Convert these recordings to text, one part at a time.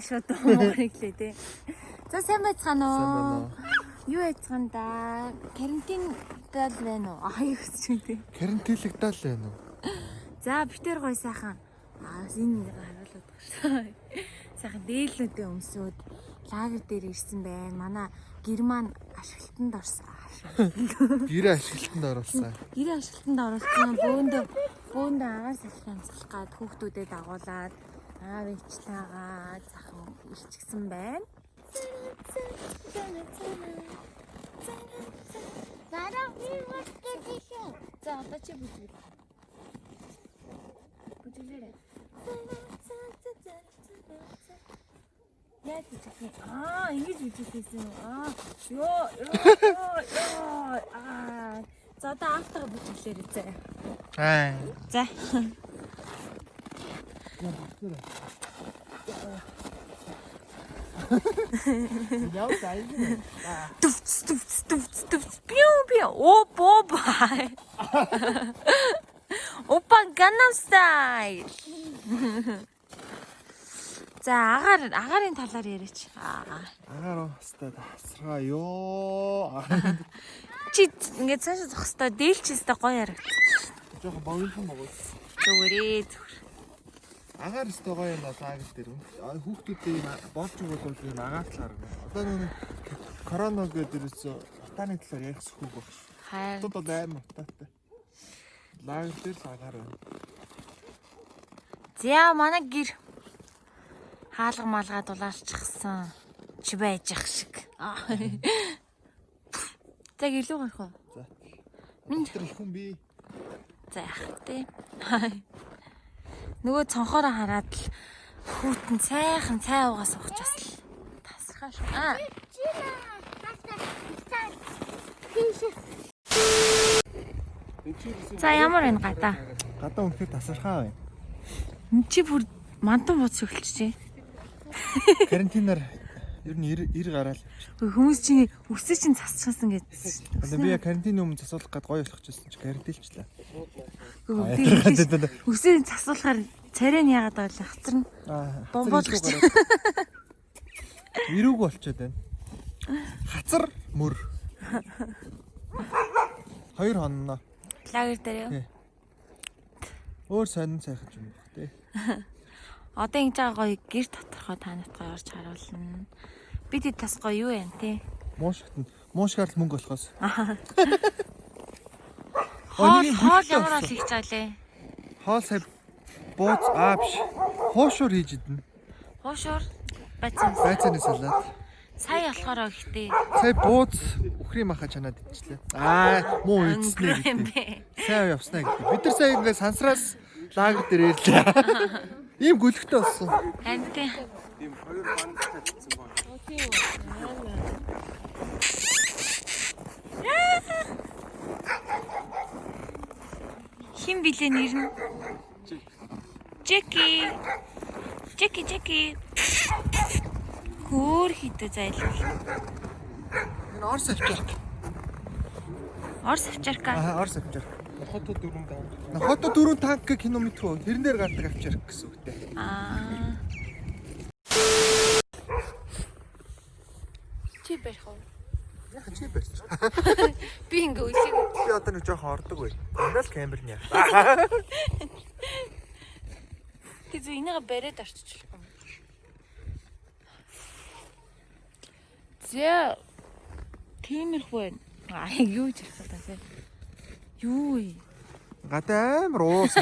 шууд муурлээ тий. За сайн байцгаана уу? Юу яцгаан да? Карантиндал байна уу? Аюу хэвчээ тий. Карантинлагдал байна уу? За битэр гой сайхан. Энэ харуулдаг шүү. Сайхан дээлнүүдээ өмсөд лагер дээр ирсэн байна. Манай гэр маань ашиглалтанд орсон. Гэрээ ашиглалтанд оруулсан. Гэрээ ашиглалтанд оруулсан. Бөөндөө агаар салхи амсгах гад хүүхдүүдэд дагуулад аав ээжлээгаа захан ирчихсэн байна. Дараа хийх гэж байна. За одоо чи бүжиг. Бүжиглээ. Яа тийч. Ингэж бүжиглэсэн юм. Ёо. За одоо автага бүжиглээрэй заа. За. Яа тайг. Туф. Пиу. Опа. Опа Gangnam Style. За агарын талаар яриач. Агаар өстой тасраа ёо. Чи ингээд цаашаа зогх хөстой дээлчээстэй гоё ярагд. Жохон богинохан богоос. Зүгээр. Агаар өстой гоё юм аа гэл дээр. Хүүхдүүдээ болж өгвөл юм агаар талаар. Одоо нэг корона гэдэг ерөөсө утааны талаар ярих сүхүүг баг. Хайр. Одоо амар утаатай. Лагер дээр агаар байна. За манай гэр хаалга малгай дулаарчихсан. Чи байж ах шиг. За гэлүү гарах уу? За. Минь Тэр их хүн би. за яах вэ? Нөгөө цонхоороо хараад л хүүтэн сайхан цай уугаа суух бас л тасархаа шүү. За ямар энэ гадаа? Гадаа үнэхээр тасархаа байна. Энд чи бүр мантан бууц өглөжээ. Карантинаар ер нь 90 гараал. Хүмүүс чинь өсөж чинь засчихсан гэдэг. Одоо би карантин өмнө засуулах гээд гоё болох гэсэн чи карантинлчлаа. Өсөж засуулахаар царай нь яагаад байл хацар нь бомбоолгож. Ирүүг болчиход байна. Хацар мөр. 2 хоноо. Лагер дээр юу? Өөр сонин сайхан юм байна тий. Одоо ингэж байгаа гоё гэр доторхоо та нарт гоё орж харуулна. Бид тас гоё юу юм тий? Муушгаар л мөнгө болохоос. Хоол ямар ол хийж байгаа лээ? Хоол сая бууз биш. Хуушуур хийж идэнэ. Хуушуур байцсан. Байцааны салаад. Сая болохоор ихтэй. Сая бууз үхрийн маха чанаад идчихлээ. Муу идснэ гэдэг. Сайн явснаа гэдэг. Бид нар сая ингээ сансраас лагер дээр ирлээ. Ийм гөлөгтэй болсон. Харин тий. Тийм 2 бандтай татсан баг. Хин билээ нэр нь? Жеки. Хөөр хитэ зайлвал. Энэ Орс авчирк. Орс авчирка. Орс авчирк. Нохото 4 танк километр тэрэн дээр гардаг авчирк гэсэн үгтэй. Чи барих уу? Яха чи барьч. Би ингээ үсэг. Би одоо нэг жоохон ордог бай. Эндээс камер нь яа. Ти зүү энийг бариад орчихлоо. За тиймэрхүү байна. Юу ч ярих таа. Юу вэ? Гадаа амар уус.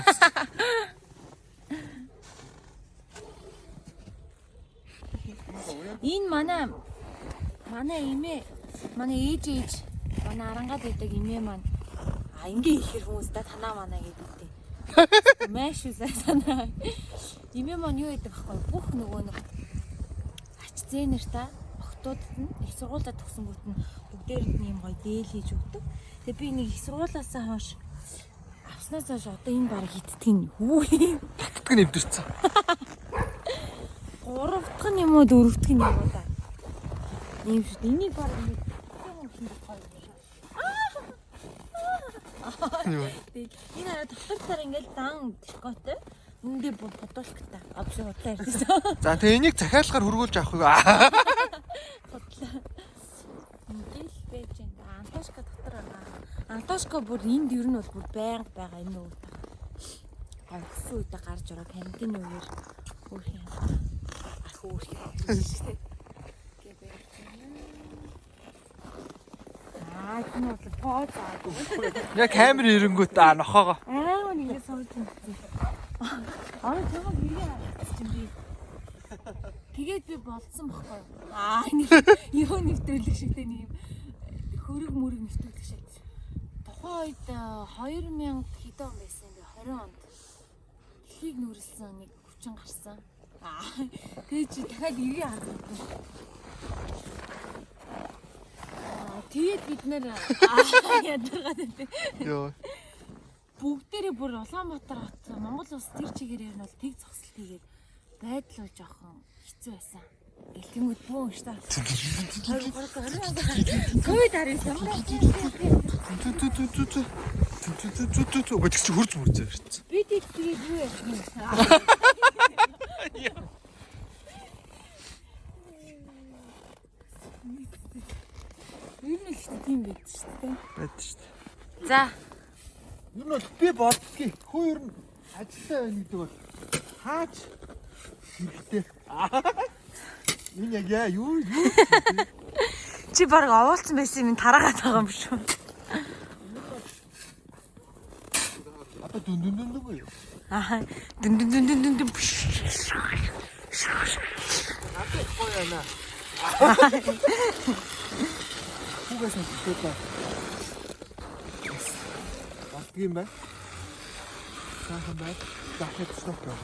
Энэ манай эмээ, манай ээж, манай арангаад байдаг эмээ маань ингээ ихэр хүмүүстэй танаа манаа гэдэг. Маш үсэ санаа. Эмээ маань юу гэдэг вэ? Бүх нөгөө нэг ач зээнэр та охтуудад нь их сургуулаа төгсөнгүүт нь бүгдээрэнд нь юм гоё дээл хийж өгдөг. Тэгээ би нэг их сургуулаасаа хойш авснаас хойш одоо энэ баг хиттгэн хүү. Тактик нэвдэрсэн. 3 дахь нь юм уу 4 дахь нь юм уу да. Ийм шүү. Энийг баг нэг юм хин гоё. Энэ хараа доктор ингээл дан дискотой Эндээ бодуулахтай. Авш бодлоо ярьсан. За тэгээ энийг захиалгаар хөргүүлж авах уу? Бодлоо. Эндээ л байж энэ Антошка дотор байгаа. Антошка бүр энд ер нь бол бүр байнга байгаа энэ үү. Авсан үедээ гарч ороо камерын үеэр хөөх юм. Ах хөөх юм шүү дээ. Энэ бол поз аа. Яг камер ирэнгүүт нохоогоо. Аа нэг сууж юм. Тэйг ирээ чинь би. Тэгээд би болцсон байхгүй юу? Юу нэвтрүүлэг шигтэй нэг юм хөрөг мөрөг нэвтрүүлэг шиг. Тухайн үед 2000 хэдэн он байсан юм бэ? 20 онд. Дэлхийг нүрэлсэн нэг хүчин гарсан. Тэгээд чи дахиад ирээ харсан. Тэгээд бид нэр ядаргаад байдیں۔ Йоо. Бүгдээрээ бүр Улаанбаатар хот Монгол улс тэр чигээр нь бол тэг зогсолт хийгээд байдлаа жоохон хэцүү байсан. Гэлтэнгүүд бөө шүү дээ. Ковид харин самраа. Үгүй чи хурц мөрзөө шүү. Би тэгээд юу яах юм. Юу нэг тийм байд шүү дээ. Байд шүү. За. Юу нь би боддгийг хөө ер нь ажилтаа байна гэдэг бол хаач хэрэгтэй. Энэ яг юу Чи баг овоолцсон байсан юм тараагаад байгаа юм шүү. одоо дүн үгүй юу? Дүн. Апет гоёна. Хүүгээс нь хэлээ. Басгийн бай. Саахан бай. Дахиад стоп гоо.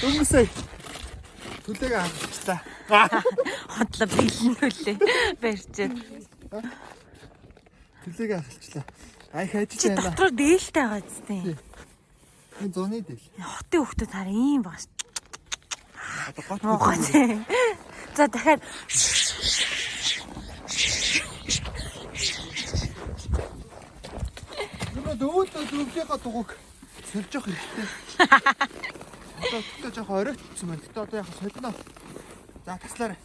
Дүнсэй. Түлээг авчихлаа. Хотлоо бэлнүүлээ. Барьчаад. Түлээг авчихлаа. Ай хайж Чи байна. дотроо дээлтэй байгаа зү. Энэ зоны дээл. Хотын хүмүүс таар ийм байгаа ш. Одоо гот. Муухай. За дахиад Өвөлөө өвлийнхаа дугуйг сольж явах хэрэгтэй. Одоо тэгтээ жоох оройтсон байна. Тэгтээ одоо яг солино. За таслаарай.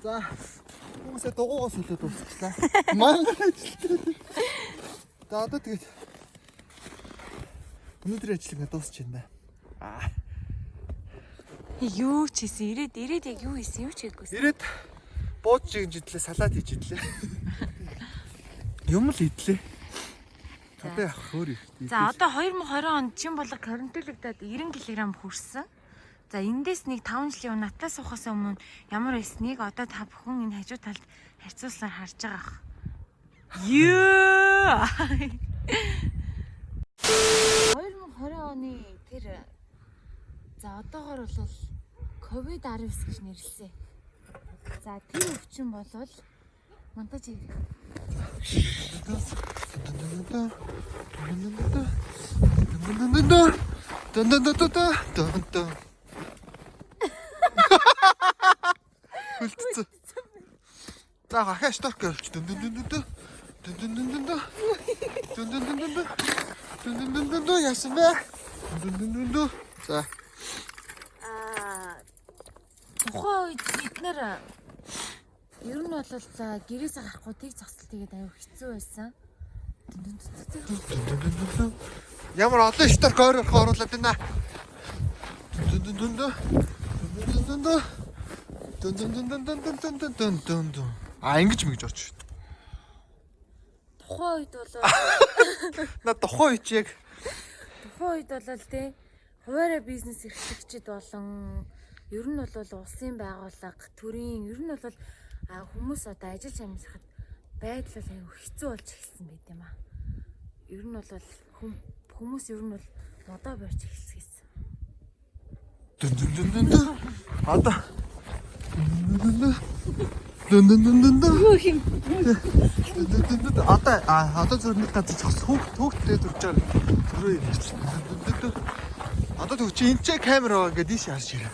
За хүмүүсээ дугуйгаа солиод дуусчлаа. Манай ажилтаа. За одоо тэгээд өнөөдөр ажил дуусч байна. юу ч хийсэн ирээд яг юу хийсэн юу ч хийдэггүйсэн. Ирээд бууж жиглээ салаад хийж идлээ. Юм л идлээ. Одоо яах хөөр их. За одоо 2020 онд чин болго карантинлэгдээд 90 кг хүрсэн. За эндээс нэг 5 жилийн өмнө натлаас суухаас өмнө ямар байсныг одоо та бүхэн энэ хажуу талд харьцуулсаар харж байгаа ах. Юу! 2020 оны тэр за одоогор бол COVID-19 гэж нэрлэсэн. За тэр өвчин болвол монтаж хийх. Хөлтцөө. За хахаа шторк явуулчих. Яасан бэ? За. Тухайн үед бид нэр ер нь бол за гэрээсээ гарахгүй тийг зогсолт тэгээд аюу хэцүү байсан. Ямар олон шторк ойрох оруулаад байна. А ингэж мэгж орч. Тухайн үед бол На тухайн үед яг тухайн үед бол тий хуваараа бизнес эрхлэгчид болон ер нь бол улсын байгууллага төрийн ер нь бол хүмүүс одоо ажиллаж амьсгахад байдал бол аюу хэцүү болж эхэлсэн байт юм аа. Ер нь бол хүмүүс ер нь бол модоо барьж эхэлсэн. Одоо одоо зөв нэг газар хөөхтэй дурж байгаа төрөө юм. Одоо төг чи энэ ч камер байгаа ингээд ийш харж ирээ.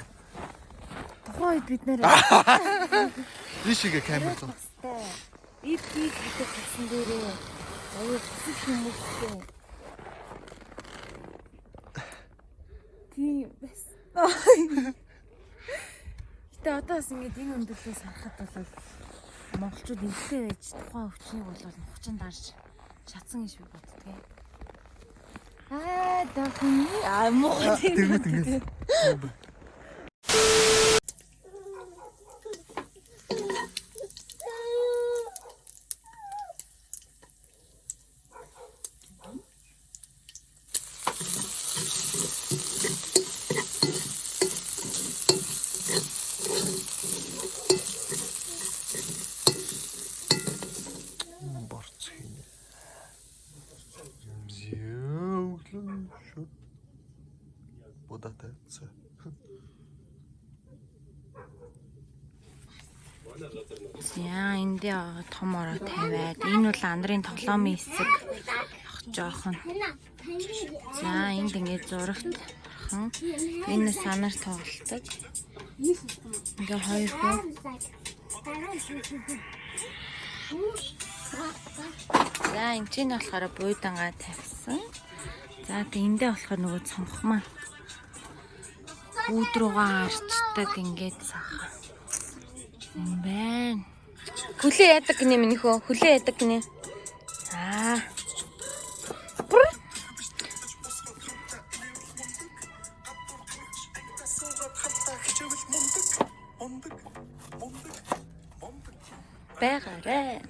тухайн үед бид нэр Ийшээгээ камер зов. ив гэдэг хасан дээрээ аяа хэсэг хүмүүстэй. Тийм байсан. Гэтэ одоо бас ингэж энэ өндөрлөөс харахад бол монголчууд ихтэй байж тухайн өвчнийг бол нухчин дарж шатсан гэж би боддгийн. Дахин муу Тэгээд. Яа эндээ том ороо тавиад энэ бол андрын тоглоомын хэсэг жоохон. За энд ингээд зурагт энэ санаар тоглолдог. Ингээ хоёр хүн. За энэ чинь болохоор буудангаа тавьсан. За эндээ болохоор нөгөө цонх маань үүд руугаа арчдаг ингээд цаха. Юм байна. Хүлээ ядаг гинэ минийхөө. Хүлээ ядаг гинэ. Бэгээрээ.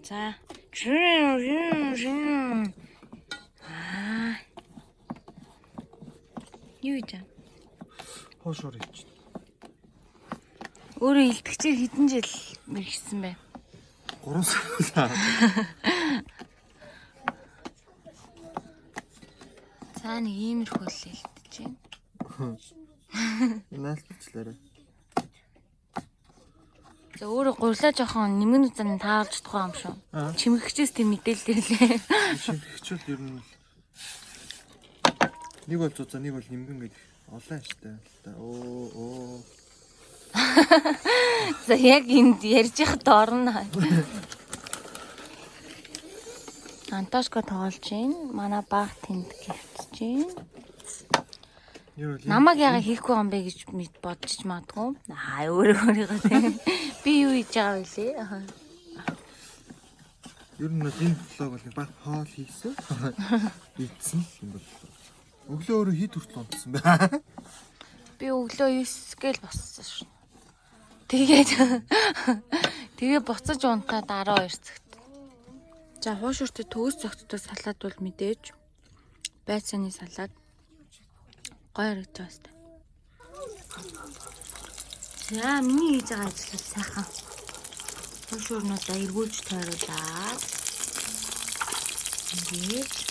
За. Юу гэж? Хоошоор ич. Өөрөө илтгэжээр хэдэн жил мэрэгсэн бэ? 3 сар. За нэг иймэрхүү л илтэж байна. Наалцлаарай. За өөрөө гурлаа жоохон нэмгэн үзэн таарч чадахгүй юм шүү. Чимэгчээс тийм мэдээлэл ирлээ. Чимэгчүүд ер нь нэг бол зузаа, нэг бол нэмгэн гэдэг олон штэ. Оо. За яг энд ярьж яхад орно. Антошко тоглож байна. Манай баг тэнд гівтж байна. Намаг яга хийхгүй юм бэ гэж бодчих магадгүй. Өөрийгөө тийм. Би юу хийж байгаа вэ? Ер нь энэ влог бол баг хоол хийсэн. Ийдсэн юм бол. Өглөө өөрөө хит хүртэл унтсан бай. Би өглөө 9-гээл боссон шин. Тэгээ буцаж унтаад 12 цагт. За хуушуртад төгс цогцтой салаад бол мэдээж байцааны салаад гоё харагдаж байна. За миний хийж байгаа ажил сайхан. Хуушурнуудаа эргүүлж тойруулаад ингээд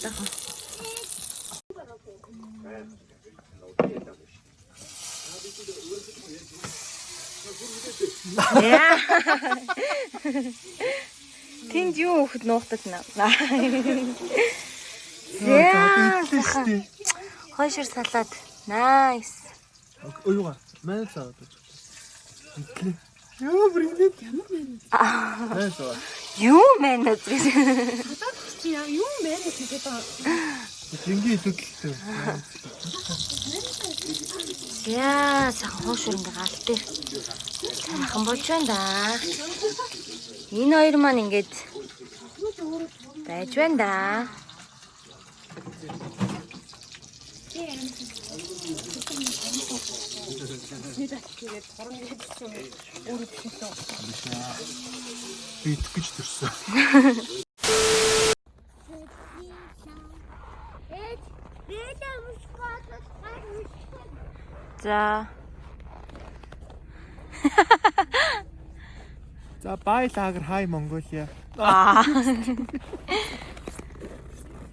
тахан. Тэнд юу хөхд нуухтаж наа. Хойшир салаад. Nice. Оюуга. Мэн саад. Юу брэндэд ямар мэн. Юу мэн гэж. Юу мэн гэдэг ба. Жингийн хөдөлтөө. Яа, сайхан хуушур ингээ гал дээр. Сайхан болж байна да. Энэ хоёр маань ингээд байж байна да. Би итгэж төрсөн. За. За бай лагер хай Монголиа.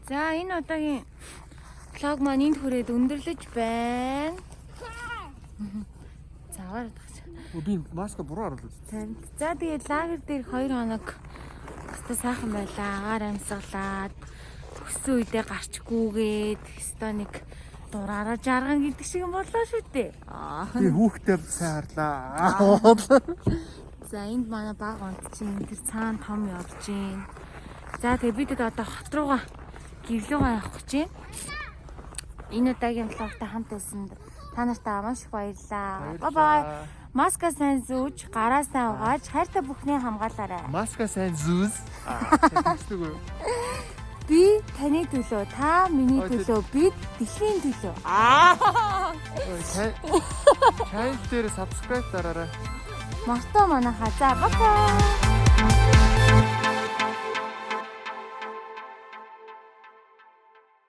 За энэ удаагийн влог маань энд хүрээд өндөрлөж байна. Заваар тагч. Би маска буруу харуулж байна. За тэгээд лагер дээр 2 хоног өстө сайхан байлаа. Агаар амьсгалаад өссөн үедээ гарчгүйгээд өстө нэг дураараа жарган гэдэг шиг юм боллоо шүү дээ. Би хүүхдээ сайн харлаа. За энд манай баг онц чинь тэр цаана том явж гин. За тэгээ бид одоо хот руугаа гэрлүүгээ явах гэж байна. Энэ удаагийн влогтой хамт байсан та нартай маш их баярлалаа. Бай бай. Маска сайн зүүж, гараа сайн угааж, хайртай бүхний хамгаалаарай. Маска сайн зүүс. Би таны төлөө, та миний төлөө, бид дэлхийн төлөө. Channel дээр subscribe дараарай. Мартаа манайхаа. За бай бай.